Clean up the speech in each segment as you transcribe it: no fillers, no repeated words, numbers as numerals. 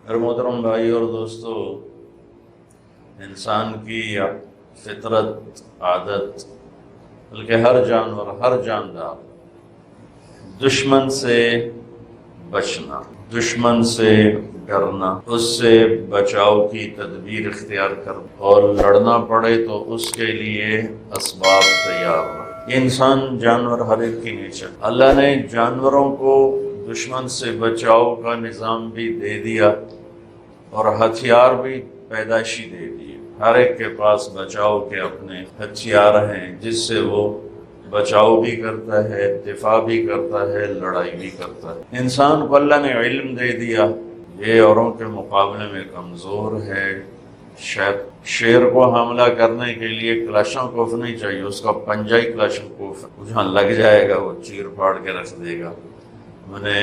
میرے محترم بھائی اور دوستو، انسان کی فطرت، عادت، بلکہ ہر جانور، ہر جاندار دشمن سے بچنا، دشمن سے ڈرنا، اس سے بچاؤ کی تدبیر اختیار کرنا، اور لڑنا پڑے تو اس کے لیے اسباب تیار رکھنا۔ یہ انسان، جانور، ہر ایک کی نیچر۔ اللہ نے جانوروں کو دشمن سے بچاؤ کا نظام بھی دے دیا اور ہتھیار بھی پیدائشی دے دیے۔ ہر ایک کے پاس بچاؤ کے اپنے ہتھیار ہیں جس سے وہ بچاؤ بھی کرتا ہے، دفاع بھی کرتا ہے، لڑائی بھی کرتا ہے۔ انسان کو اللہ نے علم دے دیا، یہ اوروں کے مقابلے میں کمزور ہے۔ شیر کو حملہ کرنے کے لیے کلاشنکوف نہیں چاہیے، اس کا پنجہ ہی کلاشنکوف ہے، جہاں لگ جائے گا وہ چیر پھاڑ کے رکھ دے گا۔ میں نے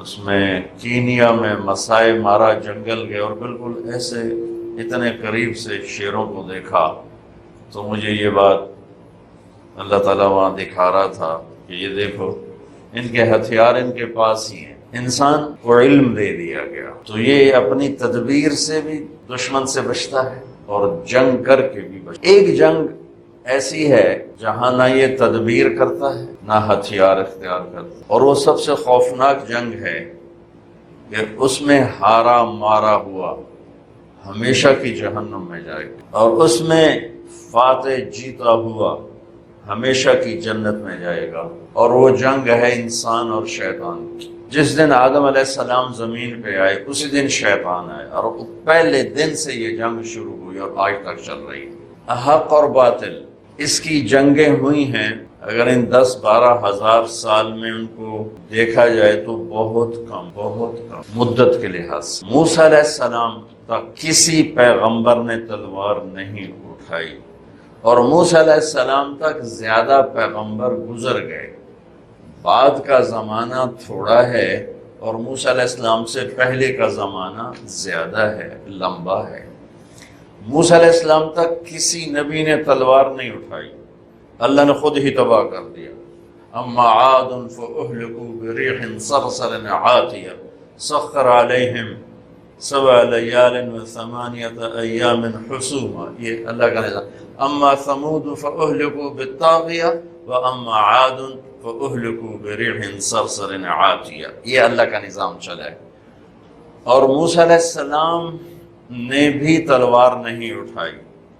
اس میں کینیا میں مسائے مارا جنگل گئے اور بالکل ایسے اتنے قریب سے شیروں کو دیکھا تو مجھے یہ بات اللہ تعالیٰ وہاں دکھا رہا تھا کہ یہ دیکھو، ان کے ہتھیار ان کے پاس ہی ہیں۔ انسان کو علم دے دیا گیا تو یہ اپنی تدبیر سے بھی دشمن سے بچتا ہے اور جنگ کر کے بھی بچتا ہے۔ ایک جنگ ایسی ہے جہاں نہ یہ تدبیر کرتا ہے نہ ہتھیار اختیار کرتا ہے، اور وہ سب سے خوفناک جنگ ہے کہ اس میں ہارا مارا ہوا ہمیشہ کی جہنم میں جائے گا، اور اس میں فاتح جیتا ہوا ہمیشہ کی جنت میں جائے گا۔ اور وہ جنگ ہے انسان اور شیطان کی۔ جس دن آدم علیہ السلام زمین پہ آئے اسی دن شیطان آئے، اور پہلے دن سے یہ جنگ شروع ہوئی اور آج تک چل رہی ہے۔ حق اور باطل، اس کی جنگیں ہوئی ہیں، اگر ان 10-12 ہزار سال میں ان کو دیکھا جائے تو بہت کم مدت کے لحاظ سے۔ موسیٰ علیہ السلام تک کسی پیغمبر نے تلوار نہیں اٹھائی، اور موسیٰ علیہ السلام تک زیادہ پیغمبر گزر گئے۔ بعد کا زمانہ تھوڑا ہے اور موسیٰ علیہ السلام سے پہلے کا زمانہ زیادہ ہے، لمبا ہے۔ موسیٰ علیہ السلام تک کسی نبی نے تلوار نہیں اٹھائی، اللہ نے خود ہی تباہ کر دیا۔ اما عاد فاہلکوا بريح صرصر عاتیہ سخر علیہم 7 لیال و8 ایام حسوما، یہ اللہ کا نظام۔ اما ثمود فاہلکوا بالطاغیہ واما عاد فاہلکوا بريح صرصر عاتیہ، یہ اللہ کا نظام چلا ہے۔ اور موسیٰ علیہ السلام نے بھی تلوار نہیں اٹھائی،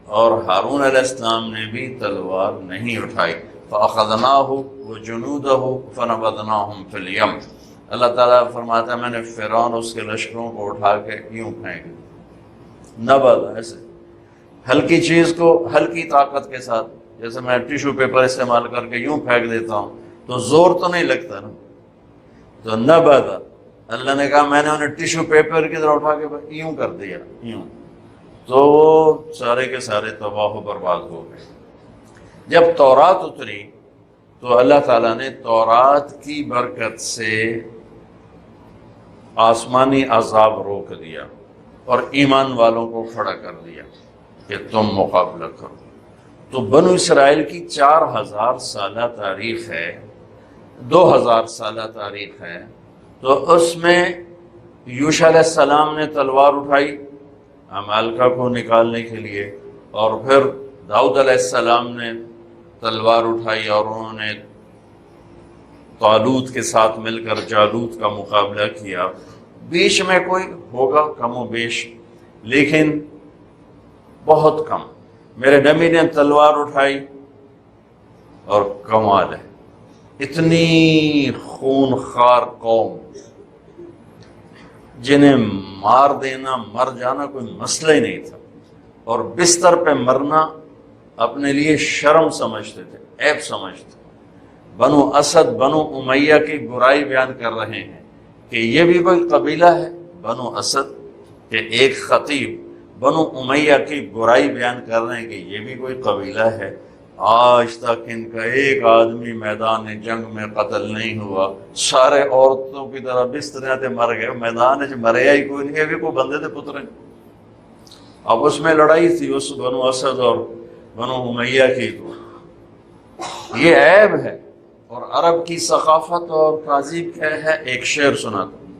اور ہارون علیہ السلام نے بھی تلوار نہیں اٹھائی۔ فَأَخَذْنَاهُ وَجُنُودَهُ فَنَبَذْنَاهُمْ فِي الْيَمِّ، اللہ تعالیٰ فرماتا ہے میں نے فرعون اس کے لشکروں کو اٹھا کے یوں پھینک دیا، نبذ، ایسے ہلکی چیز کو ہلکی طاقت کے ساتھ، جیسے میں ٹیشو پیپر استعمال کر کے یوں پھینک دیتا ہوں تو زور تو نہیں لگتا نا، تو نبذ، اللہ نے کہا میں نے انہیں ٹیشو پیپر کی طرح اٹھا کے یوں کر دیا، یوں، تو وہ سارے کے سارے تباہ و برباد ہو گئے۔ جب تورات اتری تو اللہ تعالیٰ نے تورات کی برکت سے آسمانی عذاب روک دیا اور ایمان والوں کو کھڑا کر دیا کہ تم مقابلہ کرو۔ تو بنو اسرائیل کی 4000 سالہ تاریخ ہے، 2000 سالہ تاریخ ہے، تو اس میں یوشع علیہ السلام نے تلوار اٹھائی عمالقہ کو نکالنے کے لیے، اور پھر داؤد علیہ السلام نے تلوار اٹھائی اور انہوں نے طالوت کے ساتھ مل کر جالوت کا مقابلہ کیا۔ بیچ میں کوئی ہوگا کم و بیش، لیکن بہت کم۔ میرے نبی نے تلوار اٹھائی، اور کمال ہے، اتنی خون خوار قوم جنہیں مار دینا، مر جانا کوئی مسئلہ ہی نہیں تھا، اور بستر پہ مرنا اپنے لیے شرم سمجھتے تھے، عیب سمجھتے تھے۔ بنو اسد، بنو امیہ کی برائی بیان کر رہے ہیں کہ یہ بھی کوئی قبیلہ ہے، بنو اسد کے ایک خطیب بنو امیہ کی برائی بیان کر رہے ہیں کہ یہ بھی کوئی قبیلہ ہے۔ آج تک ان کا ایک آدمی میدان جنگ میں قتل نہیں ہوا، سارے عورتوں کی طرح بستریں تے مر گئے، میدان چ مریا ہی کوئی نہیں، یہ بھی کوئی بندے دے پتر ہیں۔ اب اس میں لڑائی تھی اس بنو اسد اور بنو امیہ کی، تو یہ عیب ہے۔ اور عرب کی ثقافت اور تہذیب کیا ہے، ایک شعر سناتا ہوں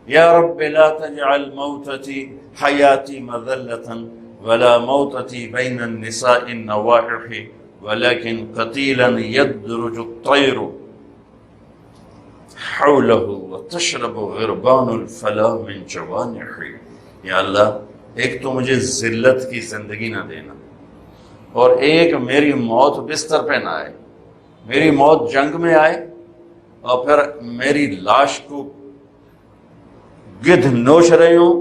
یا رب لا تجعل موتتی حیاتی مذلتا ولا موتتی بین النساء النواحح ولكن قتیلا یدرج الطیر حولہ وتشرب غربان الفلا من جوانحی. یا اللہ ایک تو مجھے ذلت کی زندگی نہ دینا، اور ایک میری موت بستر پہ نہ آئے، میری موت جنگ میں آئے اور پھر میری لاش کو گدھ نوچ رہے ہوں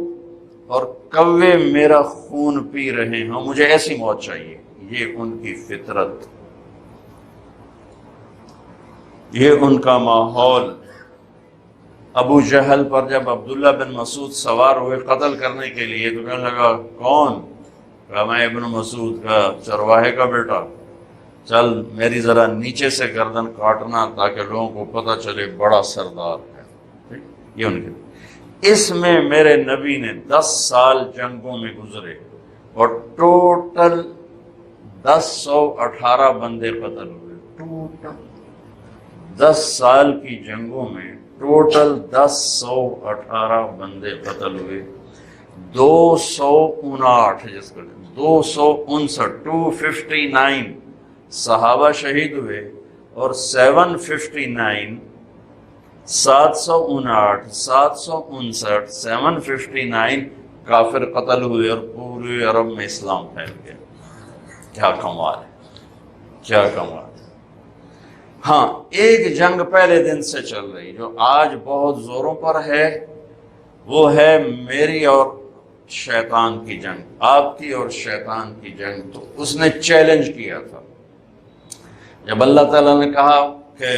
اور کوے میرا خون پی رہے ہوں. مجھے ایسی موت چاہیے. یہ ان کی فطرت، یہ ان کا ماحول. ابو جہل پر جب عبداللہ بن مسعود سوار ہوئے قتل کرنے کے لیے تو کہنے لگا کون؟ کہا میں ابن مسعود کا چرواہے کا بیٹا، چل میری ذرا نیچے سے گردن کاٹنا تاکہ لوگوں کو پتہ چلے بڑا سردار ہے. یہ ان کے، اس میں میرے نبی نے 10 سال جنگوں میں گزرے اور ٹوٹل 1018 بندے قتل ہوئے. ٹوٹل 10 سال کی جنگوں میں ٹوٹل 1018 بندے قتل ہوئے. 259 جس کو 259 صحابہ شہید ہوئے اور 759 759 کافر قتل ہوئے اور پورے عرب میں اسلام پھیل گیا. کیا کمال ہے، کیا کمال ہے. ہاں ایک جنگ پہلے دن سے چل رہی جو آج بہت زوروں پر ہے، وہ ہے میری اور شیطان کی جنگ، آپ کی اور شیطان کی جنگ. تو اس نے چیلنج کیا تھا جب اللہ تعالیٰ نے کہا کہ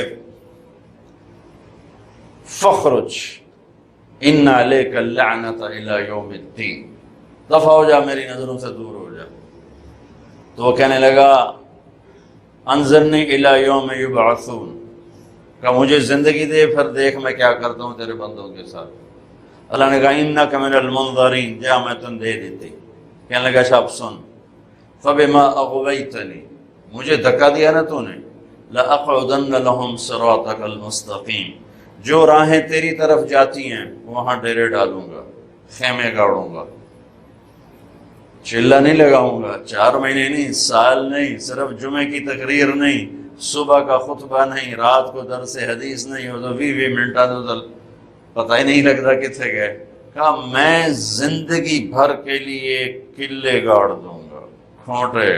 فخرج ان علیک اللعنۃ الی یوم الدین، دفع ہو جا، میری نظروں سے دور ہو جا. تو وہ کہنے لگا انظرنی الی یوم یبعثون، کہ مجھے زندگی دے پھر دیکھ میں کیا کرتا ہوں تیرے بندوں کے ساتھ. اللہ نے کہا انک من المنظرین، جا میں تم دے دیتی. کہنے لگا اچھا اب سن، فبما اغویتنی، مجھے دھکا دیا نا تو نے، لاقعدن لهم صراطک المستقیم، جو راہیں تیری طرف جاتی ہیں وہاں ڈیرے ڈالوں گا، خیمے گاڑوں گا، چلہ نہیں لگاؤں گا. 4 مہینے نہیں، سال نہیں، صرف جمعے کی تقریر نہیں، صبح کا خطبہ نہیں، رات کو درس حدیث نہیں، ہو تو 20 منٹ پتہ ہی نہیں لگتا کتنے گئے. کہا میں زندگی بھر کے لیے قلعے گاڑ دوں گا، کھوٹے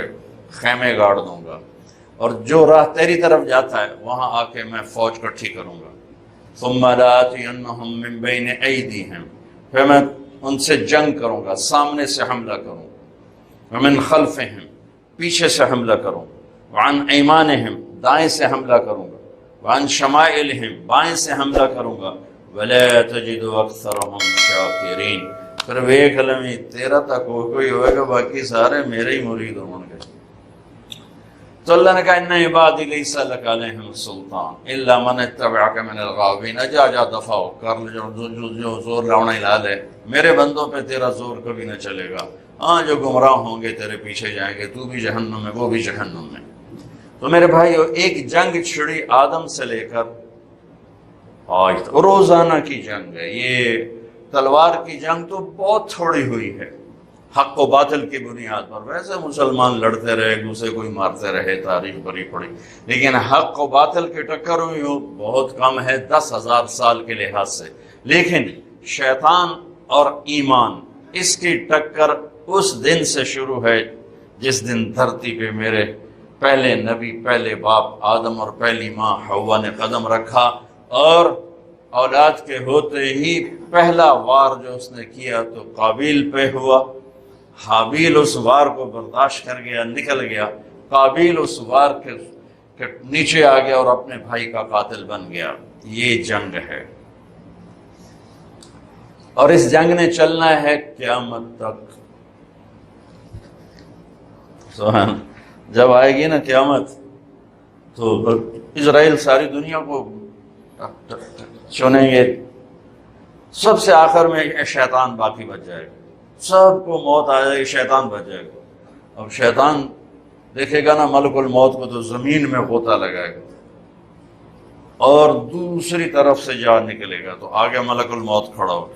خیمے گاڑ دوں گا، اور جو راہ تیری طرف جاتا ہے وہاں آ کے میں فوج کٹھی کروں گا. ثم لآتینہم من بین ایدیہم، پھر میں ان سے جنگ کروں گا، سامنے سے حملہ کروں، ومن خلفہم، پیچھے سے حملہ کروں، وعن ایمانہم، دائیں سے حملہ کروں گا، وعن شمائلہم، بائیں سے حملہ کروں گا، ولا تجد اکثرہم شاکرین. پھر ایک علمی تیرا تک کوئی ہوئے گا، باقی سارے میرے ہی مرید ہوں گے. تو اللہ نے کہا ان عبادی لیس لک علیہم سلطان الا من اتبعک من الغاوین. جا دفع ہو کر جو زور لاؤنا ہی لا لے، میرے بندوں پہ تیرا زور کبھی نہ چلے گا. ہاں جو گمراہ ہوں گے تیرے پیچھے جائیں گے، تو بھی جہنم میں، وہ بھی جہنم میں. تو میرے بھائیو ایک جنگ چھڑی آدم سے لے کر آج تک، روزانہ کی جنگ ہے یہ. تلوار کی جنگ تو بہت تھوڑی ہوئی ہے حق و باطل کی بنیاد پر. ویسے مسلمان لڑتے رہے، ایک دوسرے کو ہی مارتے رہے، تاریخ بھری پڑی، لیکن حق و باطل کی ٹکر ہوئی ہو بہت کم ہے 10,000 سال کے لحاظ سے. لیکن شیطان اور ایمان، اس کی ٹکر اس دن سے شروع ہے جس دن دھرتی پہ میرے پہلے نبی، پہلے باپ آدم اور پہلی ماں حوا نے قدم رکھا. اور اولاد کے ہوتے ہی پہلا وار جو اس نے کیا تو قابیل پہ ہوا. حابیل اس وار کو برداشت کر گیا، نکل گیا. قابیل اس وار کے نیچے آ گیا اور اپنے بھائی کا قاتل بن گیا. یہ جنگ ہے اور اس جنگ نے چلنا ہے قیامت تک. سبحان، جب آئے گی نا قیامت تو اسرائیل ساری دنیا کو چنیں گے، سب سے آخر میں شیطان باقی بچ جائے گا. سب کو موت آ جائے گی، شیطان بچ جائے گا. اب شیطان دیکھے گا نا ملک الموت کو تو زمین میں غوطہ لگائے گا اور دوسری طرف سے جا نکلے گا تو آگے ملک الموت کھڑا ہو.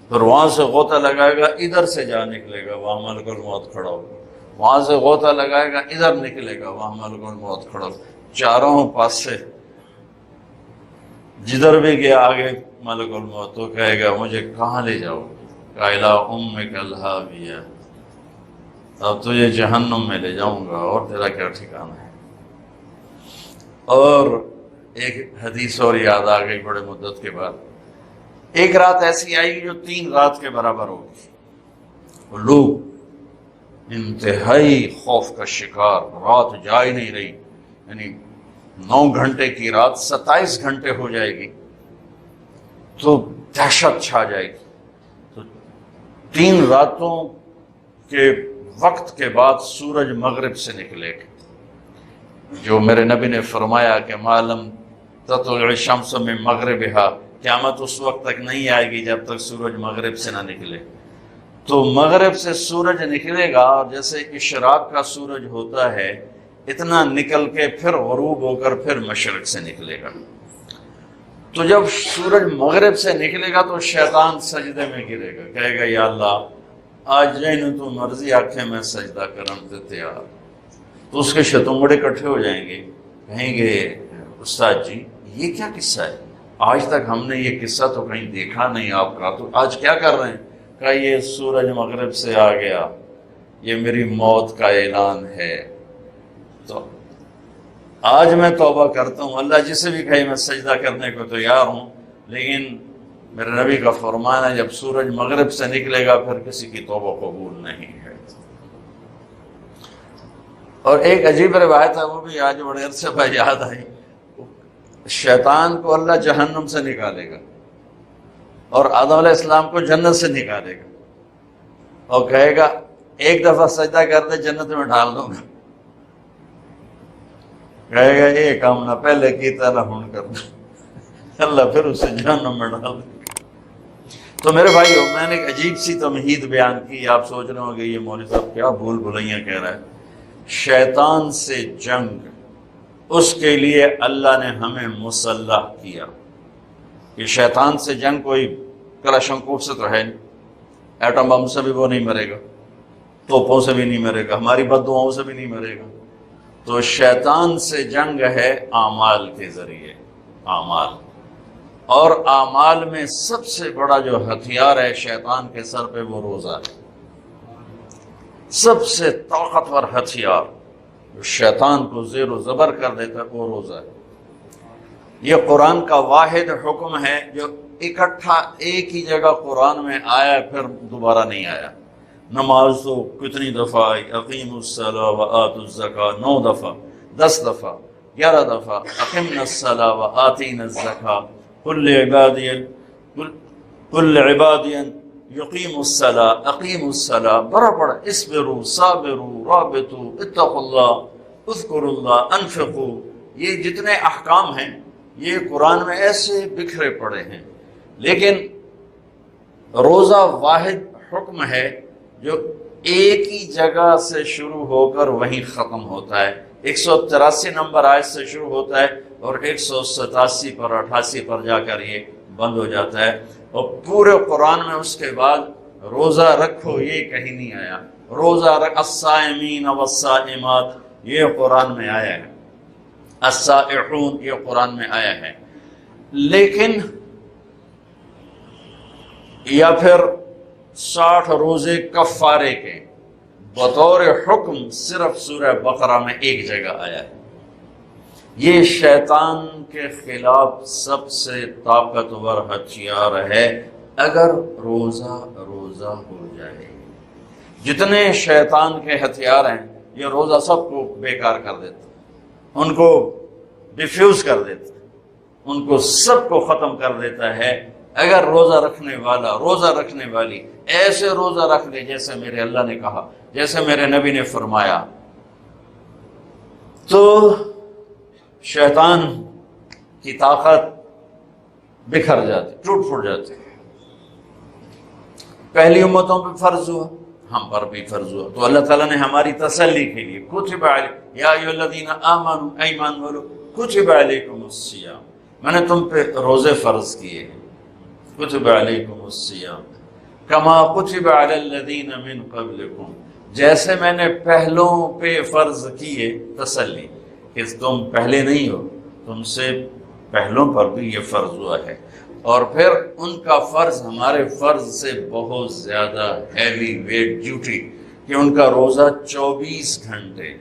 پھر وہاں سے غوطہ لگائے گا ادھر سے جا نکلے گا، وہاں ملک الموت کھڑا ہوگا، وہاں سے غوطہ لگائے گا ادھر نکلے گا، وہاں ملک الموت کھڑا ہوگا، چاروں پاس سے جدھر بھی گیا آگے ملک الموت تو کہے گا مجھے کہاں لے جاؤ، قائلہ امک الہاویہ، اب تجھے جہنم میں لے جاؤں گا اور تیرا کیا ٹھکانا ہے۔ اور ایک حدیث اور یاد آ گئی بڑے مدت کے بعد، ایک رات ایسی آئی جو 3 رات کے برابر ہوگی، وہ لوگ انتہائی خوف کا شکار، رات جا ہی نہیں رہی، یعنی 9 گھنٹے کی رات 27 گھنٹے ہو جائے گی تو دہشت چھا جائے گی۔ تو 3 راتوں کے وقت کے بعد سورج مغرب سے نکلے گا، جو میرے نبی نے فرمایا کہ معلوم تطلع الشمس من مغربہا، قیامت اس وقت تک نہیں آئے گی جب تک سورج مغرب سے نہ نکلے۔ تو مغرب سے سورج نکلے گا، جیسے اشراق کا سورج ہوتا ہے اتنا نکل کے پھر غروب ہو کر پھر مشرق سے نکلے گا۔ تو جب سورج مغرب سے نکلے گا تو شیطان سجدے میں گرے گا، کہے گا یا اللہ آج جائیں تو مرضی آنکھیں میں سجدہ کرم تے تیار۔ تو اس کے شتنگڑے اکٹھے ہو جائیں گے، کہیں گے استاد جی یہ کیا قصہ ہے، آج تک ہم نے یہ قصہ تو کہیں دیکھا نہیں آپ کا، تو آج کیا کر رہے ہیں؟ کہا یہ سورج مغرب سے آ گیا، یہ میری موت کا اعلان ہے، تو آج میں توبہ کرتا ہوں، اللہ جسے بھی کہے میں سجدہ کرنے کو تیار ہوں، لیکن میرے نبی کا فرمان ہے جب سورج مغرب سے نکلے گا پھر کسی کی توبہ قبول نہیں ہے۔ اور ایک عجیب روایت ہے، وہ بھی آج بڑے عرصے بعد یاد آئی، شیطان کو اللہ جہنم سے نکالے گا اور آدم علیہ السلام کو جنت سے نکالے گا اور کہے گا ایک دفعہ سجدہ کر دے جنت میں ڈال دوں گا، کہے گا یہ کام نہ پہلے کیتا نہ ہن کرنا، اللہ پھر اسے جہنم میں ڈال دے گا۔ تو میرے بھائیو، میں نے ایک عجیب سی تمہید بیان کی، آپ سوچ رہے ہوں گے یہ مولوی صاحب کیا بھول بھلائیاں کہہ رہا ہے۔ شیطان سے جنگ، اس کے لیے اللہ نے ہمیں مسلح کیا کہ شیطان سے جنگ کوئی کلاشنکوف سے تو ہے نہیں، ایٹم بم سے بھی وہ نہیں مرے گا، توپوں سے بھی نہیں مرے گا، ہماری بد دعاؤں سے بھی نہیں مرے گا۔ تو شیطان سے جنگ ہے اعمال کے ذریعے، اعمال، اور اعمال میں سب سے بڑا جو ہتھیار ہے شیطان کے سر پہ وہ روزہ ہے، سب سے طاقتور ہتھیار جو شیطان کو زیر و زبر کر دیتا ہے وہ روزہ ہے۔ یہ قرآن کا واحد حکم ہے جو اکٹھا ایک ہی جگہ قرآن میں آیا پھر دوبارہ نہیں آیا۔ نماز تو کتنی دفعہ آئی، اقیموا الصلاۃ وآتوا الزکاۃ 9 دفعہ، 10 دفعہ، 11 دفعہ، اقمنا الصلاۃ وآتینا الزکاۃ کل عبادی یقیم الصلاۃ اقیم الصلاۃ، بڑا بڑا اصبروا صابروا رابطوا اتقوا اللہ اذکروا اللہ انفقوا، یہ جتنے احکام ہیں یہ قرآن میں ایسے بکھرے پڑے ہیں، لیکن روزہ واحد حکم ہے جو ایک ہی جگہ سے شروع ہو کر وہیں ختم ہوتا ہے۔ 183 نمبر آیت سے شروع ہوتا ہے اور 187 پر 88 پر جا کر یہ بند ہو جاتا ہے، اور پورے قرآن میں اس کے بعد روزہ رکھو یہ کہیں نہیں آیا۔ روزہ رکھ الصائمین والصائمات یہ قرآن میں آیا ہے، الصائحون یہ قرآن میں آیا ہے، لیکن یا پھر 60 روزے کفارے کے بطور حکم صرف سورہ بقرہ میں ایک جگہ آیا ہے۔ یہ شیطان کے خلاف سب سے طاقتور ہتھیار ہے اگر روزہ ہو جائے۔ جتنے شیطان کے ہتھیار ہیں یہ روزہ سب کو بیکار کر دیتا، ان کو ڈیفیوز کر دیتا، ان کو سب کو ختم کر دیتا ہے۔ اگر روزہ رکھنے والا، روزہ رکھنے والی ایسے روزہ رکھ لے جیسے میرے اللہ نے کہا، جیسے میرے نبی نے فرمایا، تو شیطان کی طاقت بکھر جاتی، ٹوٹ پھوٹ جاتی۔ پہلی امتوں پہ فرض ہوا، ہم پر بھی فرض ہوا، تو اللہ تعالیٰ نے ہماری تسلی کے لیے کتب علیکم یا ایھا الذین آمنوا، ایمان والو کتب علیکم الصیام، میں نے تم پہ روزے فرض کیے ہیں، کتب علیکم الصیام کما کتب علی الذین من قبلکم، جیسے میں نے پہلوں پہ فرض کیے، تسلی کہ تم پہلے نہیں ہو، تم سے پہلوں پر بھی یہ فرض ہوا ہے، اور پھر ان کا فرض ہمارے فرض سے بہت زیادہ ہیوی ویٹ ڈیوٹی کہ ان کا روزہ 24 گھنٹے،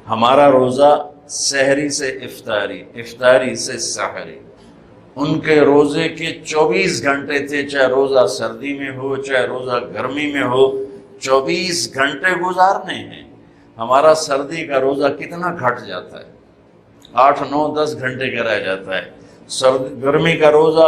ہمارا روزہ سحری سے افطاری، افطاری سے سحری، ان کے روزے کے 24 گھنٹے تھے، چاہے روزہ سردی میں ہو چاہے روزہ گرمی میں ہو، 24 گھنٹے گزارنے ہیں۔ ہمارا سردی کا روزہ کتنا گھٹ جاتا ہے، 8 9 10 گھنٹے کا رہ جاتا ہے، گرمی کا روزہ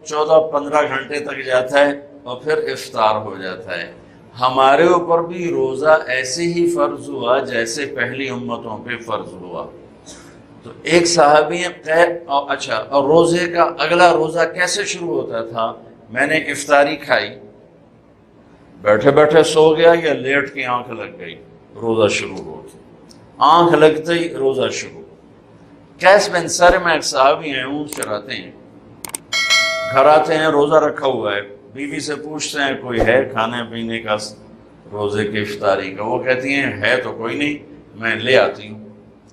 14 15 گھنٹے تک جاتا ہے اور پھر افطار ہو جاتا ہے۔ ہمارے اوپر بھی روزہ ایسے ہی فرض ہوا جیسے پہلی امتوں پہ فرض ہوا۔ تو ایک صحابی اچھا، اور روزے کا اگلا روزہ کیسے شروع ہوتا تھا؟ میں نے افطاری کھائی، بیٹھے بیٹھے سو گیا یا لیٹ کی آنکھ لگ گئی، روزہ شروع ہو گیا، آنکھ لگتے ہی روزہ شروع۔ قیس بن سرمہ ایک صحابی ہیں، اونٹ چراتے ہیں، گھر آتے ہیں، روزہ رکھا ہوا ہے، بیوی سے پوچھتے ہیں کوئی ہے کھانے پینے کا روزے کی افطاری کا؟ وہ کہتی ہیں ہے تو کوئی نہیں، میں لے آتی ہوں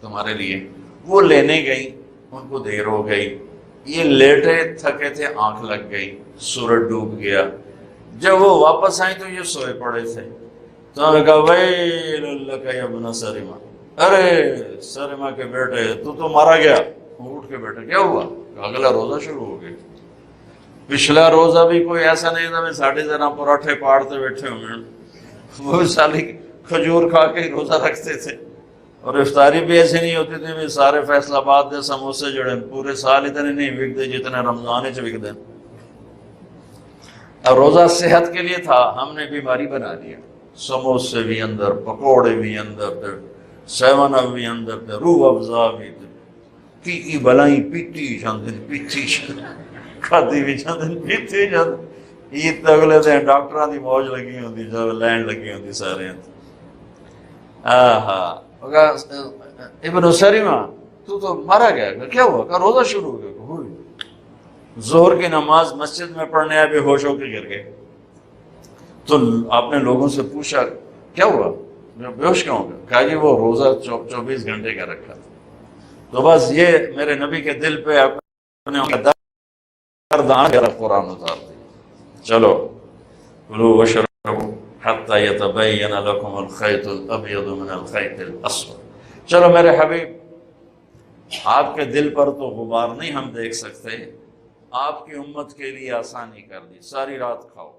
تمہارے لیے۔ وہ لینے گئی، ان کو دیر ہو گئی، یہ لیٹے تھکے تھے، آنکھ لگ گئی، سورج ڈوب گیا۔ جب وہ واپس آئیں تو یہ سوئے پڑے تھے، تو انہوں نے کہا ویل لک یا ابن سرمہ، ارے سرمہ کے بیٹے تو مارا گیا۔ وہ اٹھ کے بیٹھے، کیا ہوا؟ اگلا روزہ شروع ہو گیا۔ پچھلا روزہ بھی کوئی ایسا نہیں تھا میں ساڑھے ذرا پراٹھے پاڑتے بیٹھے ہوئے، وہ سالی کھجور کھا کے روزہ رکھتے تھے، اور افطاری بھی ایسی نہیں ہوتی تھی بھی سارے فیصل آباد دے سموسے جڑے پورے سال اتنے نہیں وکتے جتنے رمضان چ وکتے۔ اور روزہ صحت کے لیے تھا، ہم نے بیماری بنا لیا، سموسے بھی اندر، پکوڑے بھی اندر، سیون اپ بھی اندر، روح افزا بھی، کی بلائی پیتی جاندن، پیتی کھاتی بھی جاندن، پیتی جاندن۔ عید تو اگلے دن ڈاکٹراں دی موج لگی ہوندی، جو لین لگی ہوندی سارے۔ ابن سرمہ تو مارا گیا، کیا ہوا؟ کہ روزہ شروع ہو گیا۔ ظہر کی نماز مسجد میں پڑھنے آئے، بے ہوش ہو کے گر گئے۔ تو آپ نے لوگوں سے پوچھا کیا ہوا، بے ہوش کیوں ہو گیا؟ کہا جی وہ روزہ 24 گھنٹے کا رکھا تھا۔ تو بس یہ میرے نبی کے دل پہ اپنے درداں قرآن اتار دی۔ چلو کلوا واشربوا حتی یتبین لکم الخیط الابیض من الخیط الاسود۔ چلو میرے حبیب، آپ کے دل پر تو غبار نہیں ہم دیکھ سکتے، آپ کی امت کے لیے آسانی کر دی، ساری رات کھاؤ۔